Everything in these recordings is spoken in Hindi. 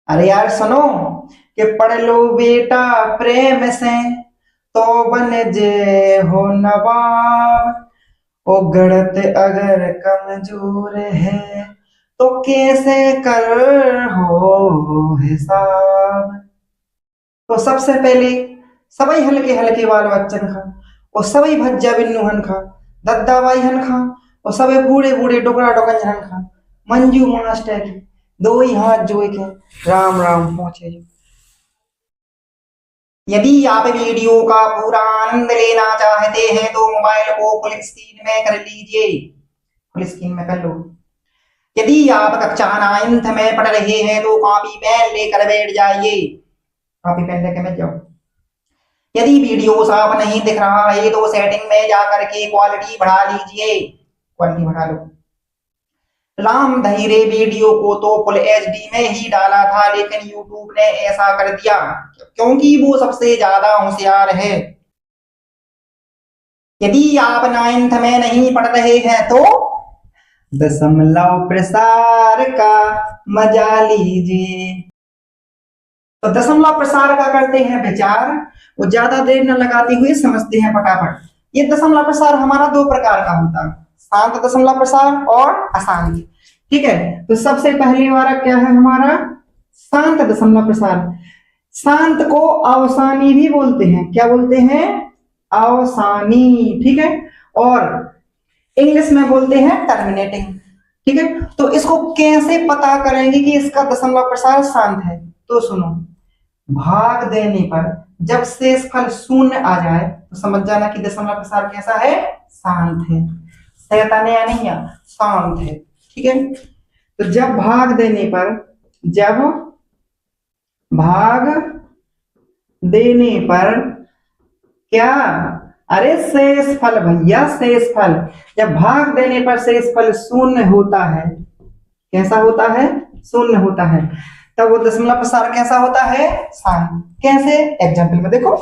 अरे यार सुनो कि पढ़ लो बेटा प्रेम से तो बन जे हो नवाब। ओ गढ़त अगर कमजोर है तो कैसे कर हो हिसाब। तो सबसे पहले सबई हल्के हल्के बाल बच्चन खा और सबई भज्जा बिन्नू हन खा दद्दा बाई हन खा और सबे बूढ़े बूढ़े डोकरा डोकन हन खा मंजू मास्टर की दो ही हाथ जोड़ के राम राम पहुंचे जो। यदि आप वीडियो का पूरा आनंद लेना चाहते हैं तो मोबाइल को फुल स्क्रीन में कर लीजिए। फुल स्क्रीन में कर लो। यदि आप कक्षा 9th में पढ़ रहे हैं तो कॉपी पेन लेकर बैठ जाइए। कॉपी पेन लेकर बैठ जाओ। यदि वीडियो साफ नहीं दिख रहा है तो सेटिंग में जाकर के क्वालिटी बढ़ा लीजिए। क्वालिटी बढ़ा लो। राम धीरे वीडियो को तो फुल एचडी में ही डाला था लेकिन यूट्यूब ने ऐसा कर दिया क्योंकि वो सबसे ज्यादा होशियार है। यदि आप 9th में नहीं पढ़ रहे हैं तो दशमलव प्रसार का मजा लीजिए। तो दशमलव प्रसार का करते हैं विचार। वो ज्यादा देर न लगाते हुए समझते हैं फटाफट। ये दशमलव प्रसार हमारा दो प्रकार का होता है, शांत दशमलव प्रसार और अशांत। ठीक है, तो सबसे पहले वाला क्या है हमारा शांत दशमलव प्रसार। शांत को अवसानी भी बोलते हैं। क्या बोलते हैं? अवसानी। ठीक है, और इंग्लिश में बोलते हैं टर्मिनेटिंग। ठीक है, तो इसको कैसे पता करेंगे कि इसका दशमलव प्रसार शांत है? तो सुनो, भाग देने पर जब शेषफल शून्य आ जाए तो समझ जाना कि दशमलव प्रसार कैसा है? शांत है। शैतानिया नहीं है, शांत है। ठीक है, तो जब भाग देने पर, जब भाग देने पर क्या? अरे शेषफल भैया, शेषफल। जब भाग देने पर शेषफल शून्य होता है, कैसा होता है? शून्य होता है, तब वो दशमलव प्रसार कैसा होता है? शांत। कैसे? एग्जाम्पल में देखो।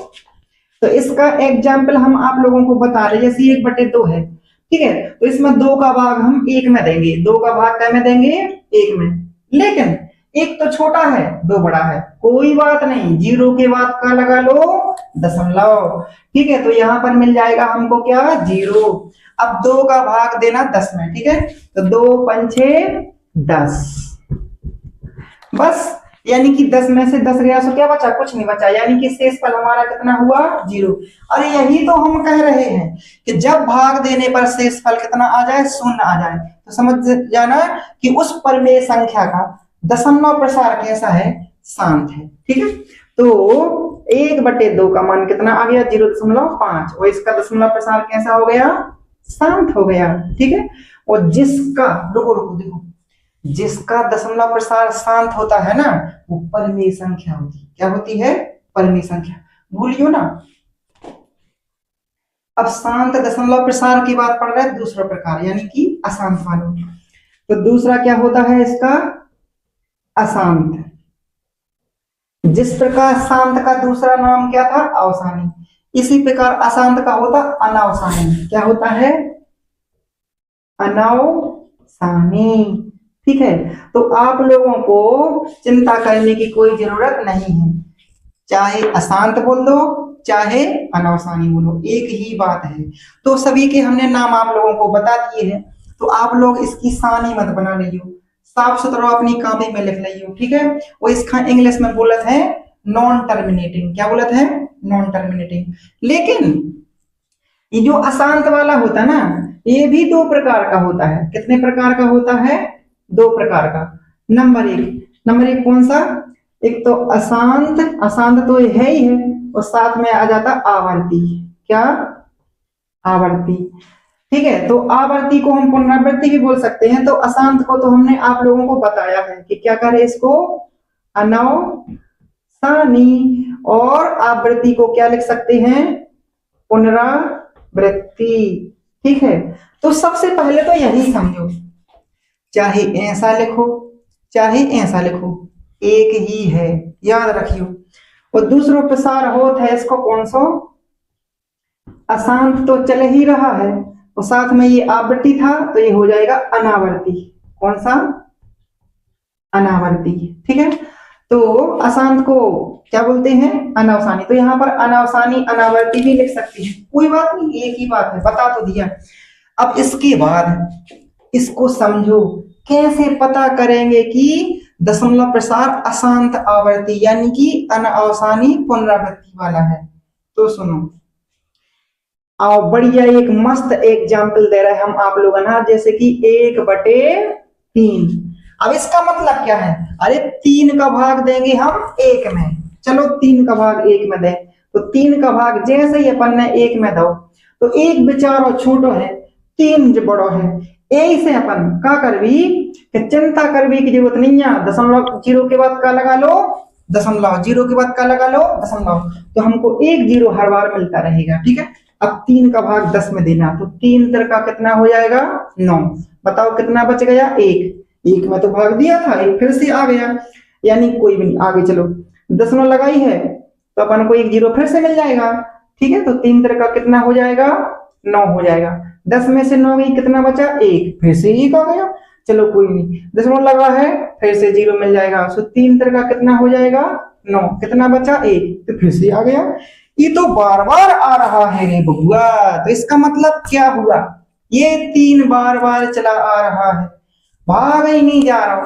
तो इसका एग्जाम्पल हम आप लोगों को बता रहे, जैसे 1/2 है। ठीक है, तो इसमें 2 का भाग हम 1 में देंगे। 2 का भाग क्या में देंगे? 1 में। लेकिन एक तो छोटा है, 2 बड़ा है, कोई बात नहीं, जीरो के बाद का लगा लो दशमलव। ठीक है, तो यहां पर मिल जाएगा हमको क्या? 0। अब 2 का भाग देना 10 में। ठीक है, तो 2 पंचे 10, बस। यानी कि 10 में से 10 गया तो क्या बचा? कुछ नहीं बचा, यानी कि शेषफल हमारा कितना हुआ? 0। अरे यही तो हम कह रहे हैं कि जब भाग देने पर शेषफल कितना आ जाए? शून्य आ जाए, तो समझ जाना कि उस परिमेय संख्या का दशमलव प्रसार कैसा है? शांत है। ठीक है, तो 1/2 का मान कितना आ गया? 0.5, और इसका दशमलव प्रसार कैसा हो गया? शांत हो गया। ठीक है, और जिसका, रुको रुको देखो, जिसका दशमलव प्रसार शांत होता है ना, वो परिमेय संख्या होती है। क्या होती है? परिमेय संख्या। भूलियो ना। अब शांत दशमलव प्रसार की बात पढ़ रहे हैं दूसरा प्रकार, यानी कि अशांत वालों। तो दूसरा क्या होता है इसका? अशांत। जिस प्रकार शांत का दूसरा नाम क्या था? अवसानी, इसी प्रकार अशांत का होता अनावसानी। क्या होता है? अनावसानी। ठीक है, तो आप लोगों को चिंता करने की कोई जरूरत नहीं है, चाहे अशांत बोल दो चाहे अनवसानी बोलो, एक ही बात है। तो सभी के हमने नाम आप लोगों को बता दिए हैं, तो आप लोग इसकी सानी मत बना लियो, साफ सुथरा अपनी कॉपी में लिख लियो। ठीक है, वो इसका इंग्लिश में बोलत है नॉन टर्मिनेटिंग। क्या बोलत है? Non terminating. लेकिन ये जो अशांत वाला होता ना, ये भी 2 प्रकार का होता है। कितने प्रकार का होता है? 2 प्रकार का। नंबर 1 कौन सा? एक तो अशांत, अशांत तो है ही है, और साथ में आ जाता आवर्ती। क्या? आवर्ती। ठीक है, तो आवर्ती को हम पुनरावृत्ति भी बोल सकते हैं। तो अशांत को तो हमने आप लोगों को बताया है कि क्या करें इसको? अनवसानी। और आवृत्ति को क्या लिख सकते हैं? पुनरावृत्ति। ठीक है, तो सबसे पहले तो यही समझो, चाहे ऐसा लिखो चाहे ऐसा लिखो, एक ही है, याद रखियो। और दूसरा प्रसार होता है इसको कौन सा? अशांत तो चल ही रहा है, और साथ में ये आवृत्ति था, तो ये हो जाएगा अनावर्ती। कौन सा? अनावर्ती। ठीक है, तो अशांत को क्या बोलते हैं? अनावसानी। तो यहाँ पर अनावसानी अनावर्ती भी लिख सकते हैं, कोई बात नहीं, एक ही बात है, बता तो दिया। अब इसके बाद इसको समझो, कैसे पता करेंगे कि दशमलव प्रसार अशांत आवर्ती यानी कि अनावसानी पुनरावृत्ति वाला है। तो सुनो, आओ बढ़िया एक मस्त एग्जाम्पल दे रहे हैं हम आप लोग ना, जैसे कि 1/3। अब इसका मतलब क्या है? अरे 3 का भाग देंगे हम 1 में, चलो 3 का भाग 1 में दें, तो 3 का भाग जैसे ही अपन ने 1 में दो, तो 1 बेचारो छोटो है, 3 जो बड़ो है, यही से अपन क्या करवी कि चिंता करवी की जरूरत नहीं है। दशमलव जीरो के बाद का लगा लो दशमलव, जीरो के बाद का लगा लो दशमलव, तो हमको 1 0 हर बार मिलता रहेगा, ठीक है। अब 3 का भाग 10 में देना, तो 3 तर का कितना हो जाएगा? 9। बताओ कितना बच गया? 1 में तो भाग दिया था, 1 फिर से आ गया, यानी कोई भी नहीं, आगे चलो। दशमलव लगाई है तो अपन को 1 0 फिर से मिल जाएगा, ठीक है। तो 3 तर का कितना हो जाएगा? 9 हो जाएगा। 10 में से 9 गई, कितना बचा? 1, फिर से 1 आ गया, चलो कोई नहीं। दशमलव लगा है, फिर से 0 मिल जाएगा, तो 3 तर का कितना हो जाएगा? 9, कितना बचा? 1, तो फिर से आ गया। ये तो बार बार आ रहा है रे बबुआ, तो इसका मतलब क्या हुआ? ये 3 बार बार चला आ रहा है, भाग ही नहीं जा रहा,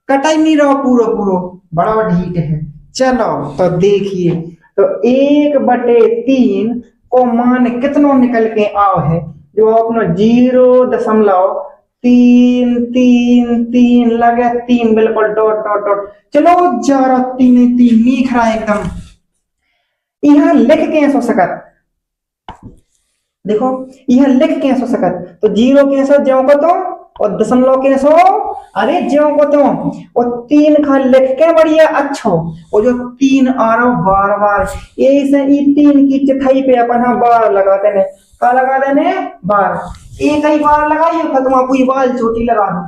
कटा ही नहीं रहा पूरा पूरा, बड़ा ढीठ है। चलो तो देखिए, तो 1/3 को मान कितनों निकल के आओ है? जो अपना 0.333 लगे, 3 बिल्कुल डॉट डॉट डॉट, चलो जा रहा 3 लिख रहा है एकदम। यहां लिख के सो सकत, देखो यह लिख के सो सकत, तो 0 के सो ज्यों को तो, और दशमलव के सो अरे ज्यों को तो, और 3 खा लिख के बढ़िया अच्छो, और जो 3 आ रहा बार बार, यही से 3 की चौथाई पे अपन बार लगाते ने, का लगा देने? बार। एक ही बार लगाइए, खत्म, आपको बाल छोटी लगा दो,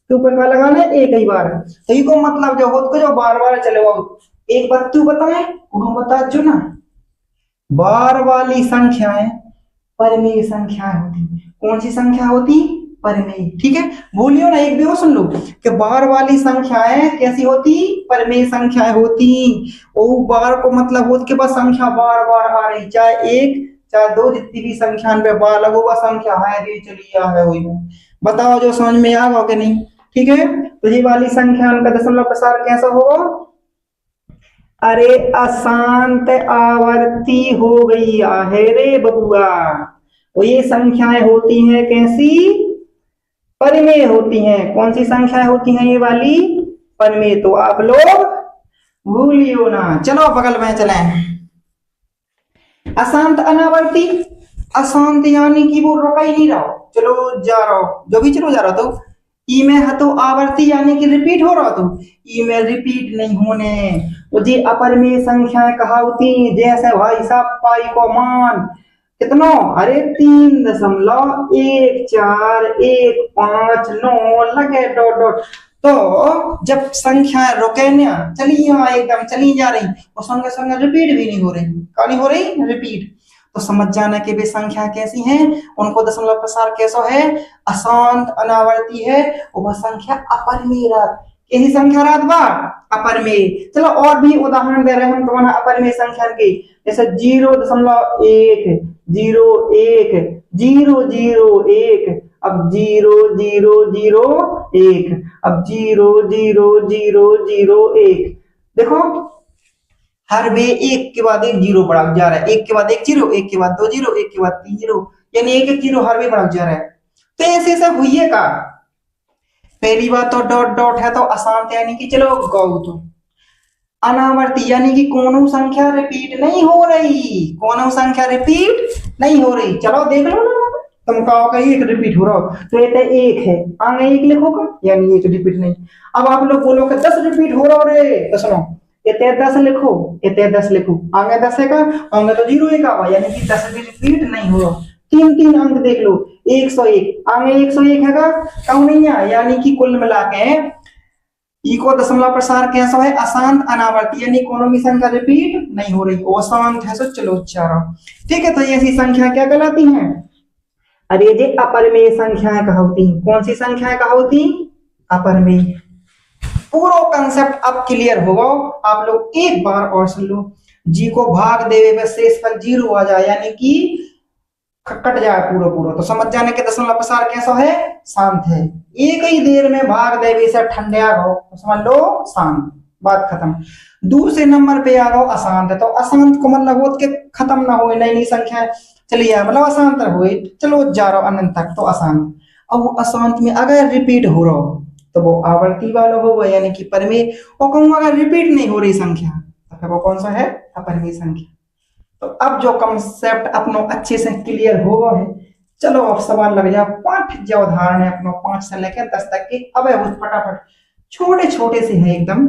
तो ऊपर का लगाना है एक ही बार। तो ये को मतलब जो हो जो बार बार चले वो, एक बात तू बताए, वो बता जो ना, बार वाली संख्याएं परिमेय संख्याएं होती। कौन सी संख्या होती? परिमेय, ठीक है। बोलियो ना, एक भी वो सुन लो कि बार वाली संख्याएं कैसी होती? परिमेय संख्याएं होती। और बार को मतलब होता के पास संख्या बार बार आ रही, चाहे 1 चाहे 2, जितनी भी संख्या पे बार लगो वह संख्या है, ये चलिए है वही में। बताओ जो समझ में आ गया कि नहीं? ठीक है। तो ये वाली संख्या का दशमलव प्रसार कैसा होगा? अरे अशांत आवर्ती हो गई है रे बबुआ। वो ये संख्याएं होती हैं कैसी? परिमेय होती हैं। कौन सी संख्याएं होती हैं ये वाली? परिमेय। तो आप लोग भूलियो ना। चलो बगल में चलें। अशांत अनावर्ती, अशांत यानी कि वो रुका ही नहीं रहा, चलो जा रहा हो, जो भी चलो जा रहा तो ई में है, तो आवर्ती यानी कि रिपीट हो रहा, तो ई में रिपीट नहीं होने। तो जी अपरिमेय संख्याएं कहा होती, जैसे भाई साहब पाई को मान कितना? अरे 3.14159 लगे डॉट डॉट। तो जब संख्या रुके ना, चली यहाँ एकदम चली जा रही, और संगे संगे रिपीट भी नहीं हो रही, क्या नहीं हो रही? रिपीट। तो समझ जाना कि वे संख्या कैसी हैं, उनको दशमलव प्रसार कैसा है? अशांत अनावर्ती है, और वह संख्या अपरिमेय रात। यही संख्या रात बा अपरिमेय। चलो और भी उदाहरण दे रहे हैं हम तुम्हारा अपरिमेय संख्या के, जैसे 0.101 अब 0001, अब 00001। देखो हर वे एक के बाद एक जीरो बढ़ा जा रहा है, एक के बाद एक जीरो, एक के बाद 2 जीरो, एक के बाद 3 जीरो, यानी एक एक जीरो हर वे बढ़ा जा रहा है। तो ऐसे ऐसा हुई है का? पहली बात तो डॉट डॉट है तो अशांत यानी कि चलो गौ, तो अनावर्ती यानी कि कोनो संख्या रिपीट नहीं हो रही, कोनो संख्या रिपीट नहीं हो रही। चलो देख लो ना, तुम कहो कहीं एक रिपीट हो रहा हो, तो ये एक है, आगे एक लिखोगे यानी एक रिपीट नहीं। अब आप लोग बोलो कि 10 रिपीट हो रहा रे, तो सुनो इतने 10 लिखो, इतने 10 लिखो, आगे 10 है का, आगे तो 0 एक आवा, यानी कि 10 भी रिपीट नहीं हो रहा। 3 अंक देख लो, 101, आगे 101 है का, कम नहीं है, यानी कि कुल मिला के ई को दशमलव प्रसार कैसा है? अशांत अनावर्ती, यानी कोनो भी संख्या रिपीट नहीं हो रही, अशांत है। सो चलो चारा, ठीक है। तो ये ऐसी संख्या क्या कहलाती हैं? अरे ये अपरिमेय संख्याएं कहा होती। कौन सी संख्याएं कहा होती? अपरिमेय। पूरा कंसेप्ट अब क्लियर होगा। आप लोग एक बार और सुन लो। जी को भाग देवे पे शेष पर जीरो आ जाए, यानी कि कट जाए पूरा पूरा, तो समझ जाने के दशमलव प्रसार कैसा है, शांत है। एक ही देर में भाग देवे से ठंडा हो तो समझ लो शांत, बात खत्म। दूसरे नंबर पे आ गो अशांत है, तो अशांत को मतलब हो के खत्म ना हो, नई नई संख्या चलिए मतलब अशांत हुए, चलो जा रहा अनंत तक, तो अशांत। अब वो अशांत में अगर रिपीट हो रहा हो तो वो आवर्ती वाला होगा, यानी कि परिमेय। और कहूँ अगर रिपीट नहीं हो रही संख्या तो फिर वो कौन सा है, अपरिमेय संख्या। तो अब जो कंसेप्ट अपनो अच्छे से क्लियर हो गया है, चलो अब सवाल लग जाओ। पाठ जो उदाहरण है अपनो 5 से लेकर 10 तक के, अब है वो फटाफट छोटे छोटे से है एकदम।